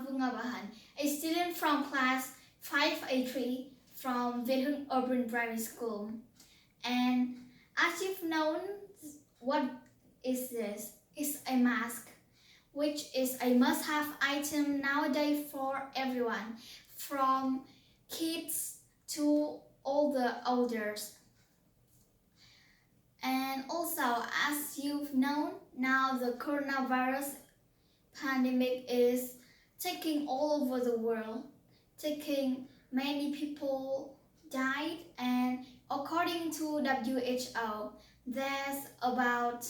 B.Han, a student from class 5A3 from B.Han Urban Primary School. And as you've known, what is this? It's a mask, which is a must-have item nowadays for everyone, from kids to all the elders. And also, as you've known, now the coronavirus pandemic is taking all over the world, taking many people died, and according to WHO, there's about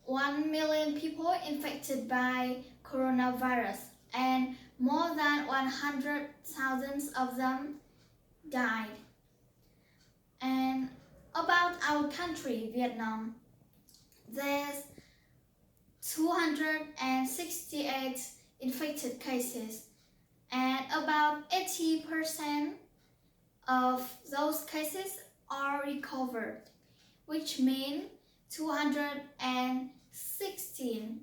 1 million people infected by coronavirus, and more than 100,000 of them died. And about our country, Vietnam, there's 268 infected cases, and about 80% of those cases are recovered, which means 216.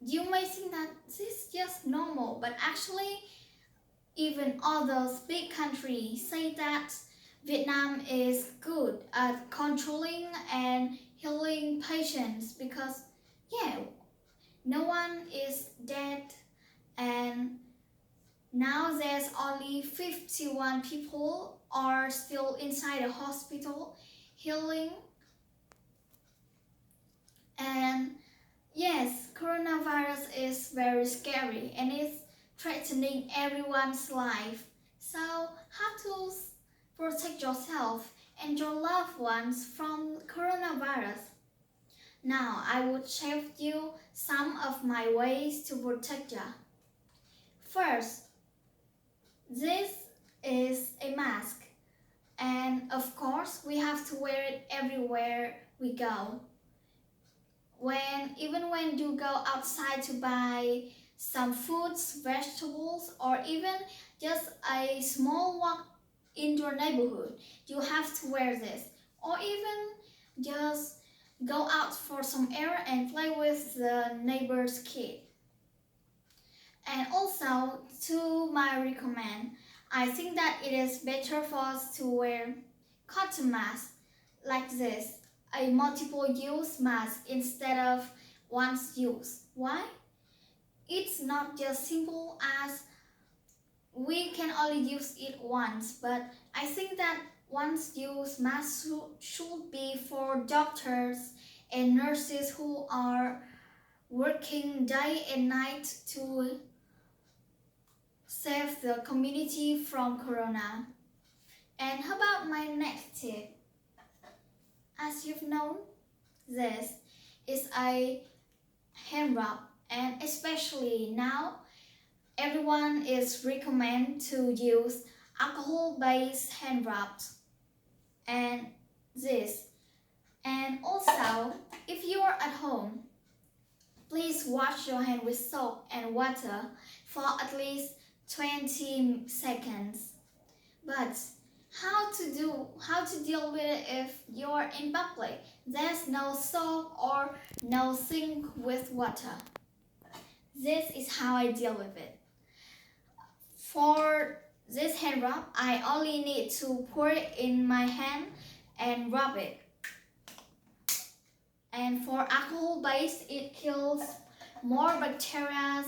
You may think that this is just normal, but actually even others big countries say that Vietnam is good at controlling and healing patients because no one is dead, and now there's only 51 people are still inside the hospital healing. And yes, coronavirus is very scary and it's threatening everyone's life. So how to protect yourself and your loved ones from coronavirus? Now I would share with you some of my ways to protect you. First, this is a mask, and of course we have to wear it everywhere we go. Even when you go outside to buy some fruits, vegetables, or even just a small walk in your neighborhood, you have to wear this. Or even just go out for some air and play with the neighbor's kid. And also, to my recommend, I think that it is better for us to wear cotton masks like this, a multiple-use mask instead of once use. Why? It's not just simple as we can only use it once, but I think that once-use masks should be for doctors and nurses who are working day and night to save the community from corona. And how about my next tip? As you've known, this is a hand rub, and especially now everyone is recommended to use alcohol-based hand rubs and this. And also, if you are at home, please wash your hand with soap and water for at least 20 seconds. But how to deal with it if you're in public? There's no soap or no sink with water. This is how I deal with it. For this hand rub, I only need to pour it in my hand and rub it. And for alcohol based, it kills more bacteria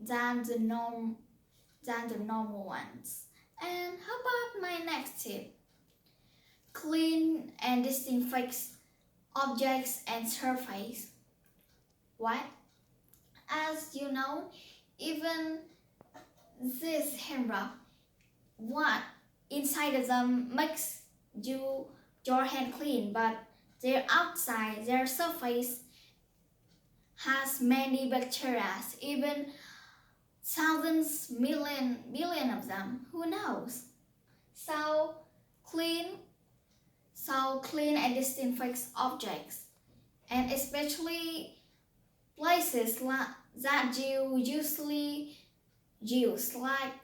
than the normal ones. And how about my next tip? Clean and disinfect objects and surface. Why? As you know, even this hand rub, what inside of them makes your hand clean, but their outside, their surface has many bacteria, even thousands, billion of them, who knows? So clean and disinfect objects, and especially places that you usually use, like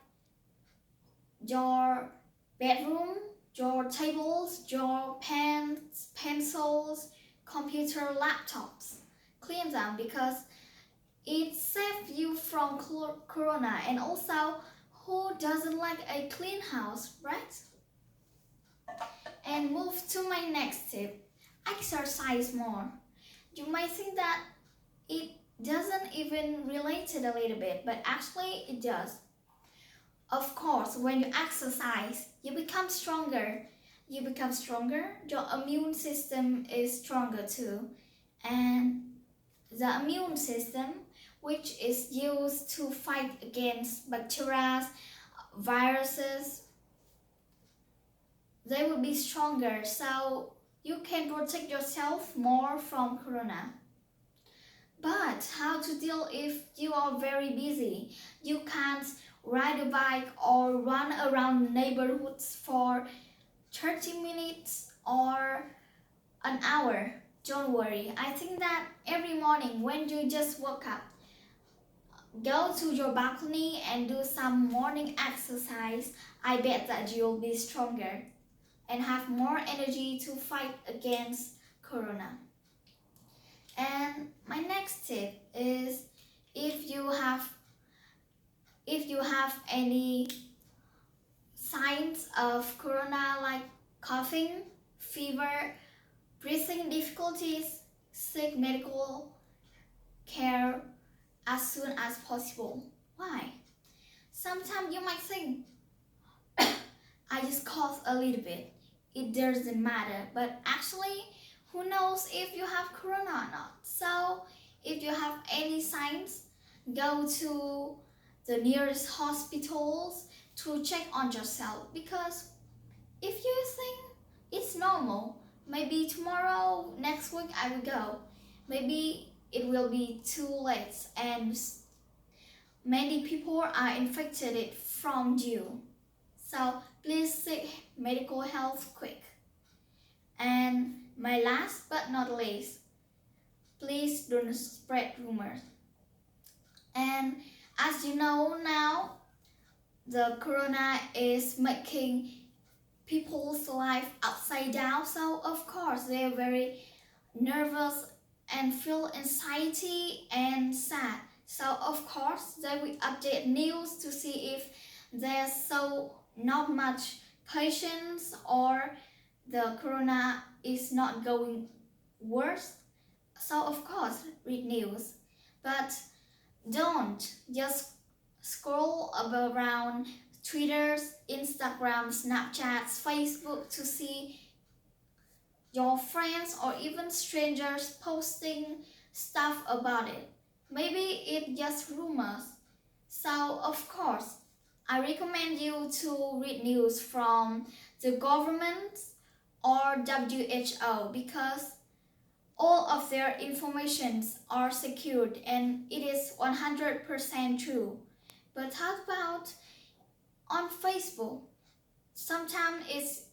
your bedroom, your tables, your pens, pencils, computer, laptops. Clean them because It saves you from corona, and also, who doesn't like a clean house, right? And move to my next tip, exercise more. You might think that it doesn't even relate to a little bit, but actually it does. Of course, when you exercise, you become stronger. You become stronger, your immune system is stronger too. And the immune system, which is used to fight against bacteria, viruses, they will be stronger, so you can protect yourself more from corona. But how to deal if you are very busy? You can't ride a bike or run around neighborhoods for 30 minutes or an hour. Don't worry, I think that every morning when you just wake up, go to your balcony and do some morning exercise. I bet that you'll be stronger and have more energy to fight against corona. And my next tip is if you have any signs of corona like coughing, fever, breathing difficulties, seek medical care as soon as possible. Why? Sometimes you might think, I just cough a little bit. It doesn't matter, but actually, who knows if you have corona or not? So, if you have any signs, go to the nearest hospitals to check on yourself, because if you think it's normal, maybe tomorrow, next week I will go. Maybe it will be too late and many people are infected from you. So please seek medical health quick. And my last but not least, please don't spread rumors. And as you know now, the corona is making people's life upside down. So of course they are very nervous and feel anxiety and sad. So of course they will update news to see if there's so not much patients or the corona is not going worse. So of course read news, but don't just scroll around Twitter, Instagram, Snapchats, Facebook to see your friends or even strangers posting stuff about it. Maybe it's just rumors. So of course, I recommend you to read news from the government or WHO, because all of their informations are secured and it is 100% true. But how about on Facebook? Sometimes it's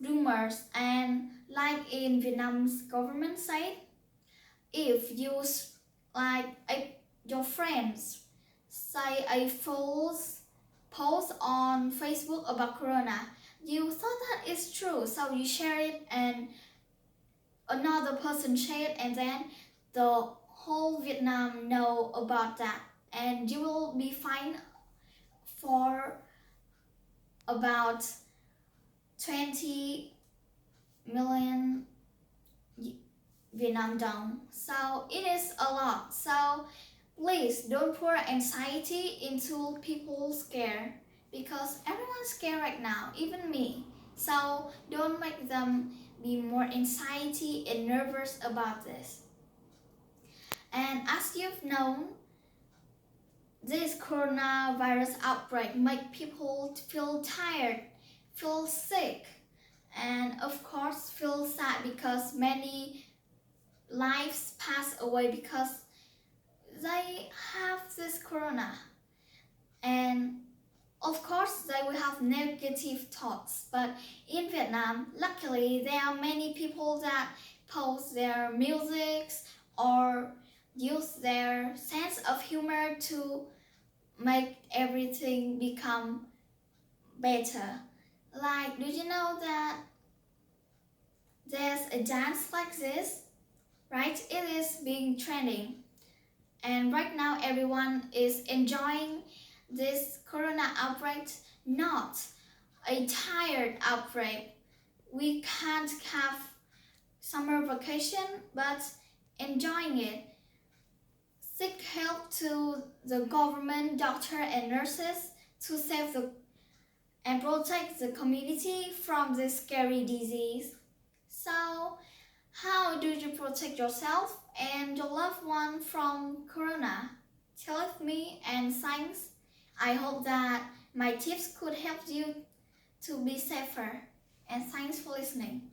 rumors, and like in Vietnam's government side, if you your friends say a false post on Facebook about corona, you thought that it's true, so you share it and another person share it, and then the whole Vietnam know about that, and you will be fined for about 20 million Vietnam dong. So it is a lot. So please don't pour anxiety into people's scare, because everyone's scared right now, even me. So don't make them be more anxiety and nervous about this. And as you've known, this coronavirus outbreak make people feel tired, feel sick, and of course feel sad because many lives pass away because they have this corona. And of course they will have negative thoughts, but in Vietnam, luckily there are many people that post their musics or use their sense of humor to make everything become better. Like, do you know that there's a dance like this, right? It is being trending. And right now everyone is enjoying this corona outbreak, not a tired outbreak. We can't have summer vacation, but enjoying it. Seek help to the government, doctor and nurses to save and protect the community from this scary disease. So, how do you protect yourself and your loved one from corona? Tell it me, and thanks. I hope that my tips could help you to be safer. And thanks for listening.